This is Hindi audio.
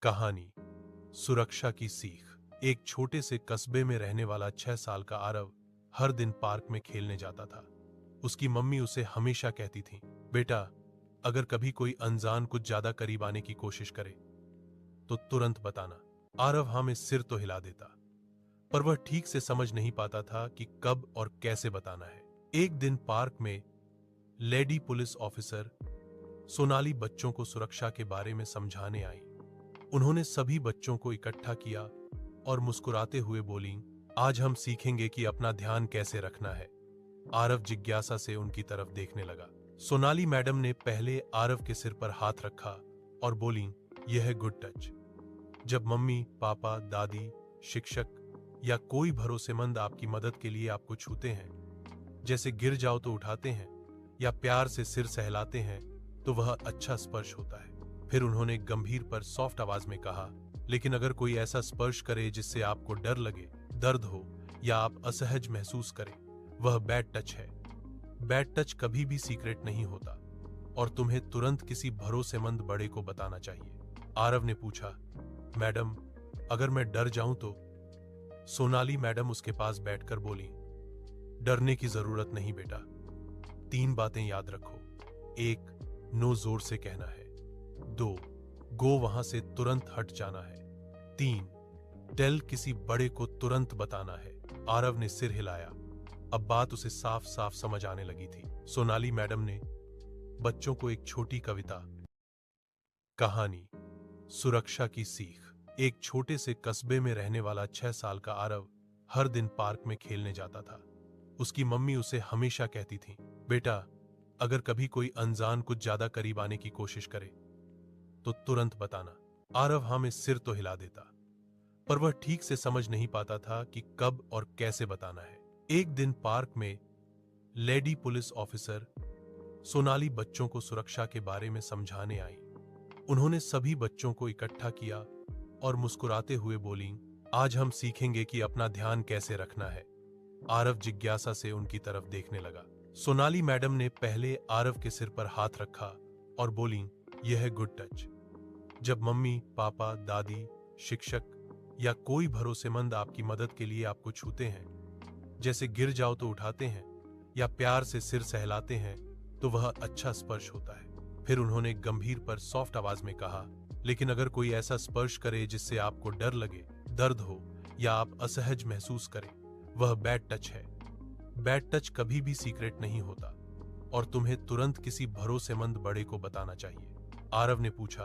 कहानी सुरक्षा की सीख। एक छोटे से कस्बे में रहने वाला 6 साल का आरव हर दिन पार्क में खेलने जाता था। उसकी मम्मी उसे हमेशा कहती थी, बेटा, अगर कभी कोई अनजान कुछ ज्यादा करीब आने की कोशिश करे तो तुरंत बताना। आरव हाँ में सिर तो हिला देता, पर वह ठीक से समझ नहीं पाता था कि कब और कैसे बताना है। एक दिन पार्क में लेडी पुलिस ऑफिसर सोनाली बच्चों को सुरक्षा के बारे में समझाने आई। उन्होंने सभी बच्चों को इकट्ठा किया और मुस्कुराते हुए बोली, आज हम सीखेंगे कि अपना ध्यान कैसे रखना है। आरव जिज्ञासा से उनकी तरफ देखने लगा। सोनाली मैडम ने पहले आरव के सिर पर हाथ रखा और बोली, यह है गुड टच। जब मम्मी, पापा, दादी, शिक्षक या कोई भरोसेमंद आपकी मदद के लिए आपको छूते हैं, जैसे गिर जाओ तो उठाते हैं या प्यार से सिर सहलाते हैं, तो वह अच्छा स्पर्श होता है। फिर उन्होंने गंभीर पर सॉफ्ट आवाज में कहा, लेकिन अगर कोई ऐसा स्पर्श करे जिससे आपको डर लगे, दर्द हो या आप असहज महसूस करें, वह बैड टच है। बैड टच कभी भी सीक्रेट नहीं होता और तुम्हें तुरंत किसी भरोसेमंद बड़े को बताना चाहिए। आरव ने पूछा, मैडम, अगर मैं डर जाऊं तो? सोनाली मैडम उसके पास बैठकर बोली, डरने की जरूरत नहीं बेटा। 3 बातें याद रखो। 1, नो जोर से कहना है। 2, गो वहां से तुरंत हट जाना है। 3, टेल किसी बड़े को तुरंत बताना है। आरव ने सिर हिलाया। अब बात उसे साफ साफ समझ आने लगी थी। सोनाली मैडम ने बच्चों को एक छोटी कविता। कहानी सुरक्षा की सीख। एक छोटे से कस्बे में रहने वाला 6 साल का आरव हर दिन पार्क में खेलने जाता था। उसकी मम्मी उसे हमेशा कहती थी, बेटा, अगर कभी कोई अनजान कुछ ज्यादा करीब आने की कोशिश करे तो तुरंत बताना। आरव हाँ में सिर तो हिला देता, पर वह ठीक से समझ नहीं पाता था कि कब और कैसे बताना है। एक दिन पार्क में लेडी पुलिस ऑफिसर सोनाली बच्चों को सुरक्षा के बारे में समझाने आई। उन्होंने सभी बच्चों को इकट्ठा किया और मुस्कुराते हुए बोली, आज हम सीखेंगे कि अपना ध्यान कैसे रखना है। आरव जिज्ञासा से उनकी तरफ देखने लगा। सोनाली मैडम ने पहले आरव के सिर पर हाथ रखा और बोली, यह है गुड टच। जब मम्मी, पापा, दादी, शिक्षक या कोई भरोसेमंद आपकी मदद के लिए आपको छूते हैं, जैसे गिर जाओ तो उठाते हैं या प्यार से सिर सहलाते हैं, तो वह अच्छा स्पर्श होता है। फिर उन्होंने गंभीर पर सॉफ्ट आवाज में कहा, लेकिन अगर कोई ऐसा स्पर्श करे जिससे आपको डर लगे, दर्द हो या आप असहज महसूस करें, वह बैड टच है। बैड टच कभी भी सीक्रेट नहीं होता और तुम्हें तुरंत किसी भरोसेमंद बड़े को बताना चाहिए। आरव ने पूछा,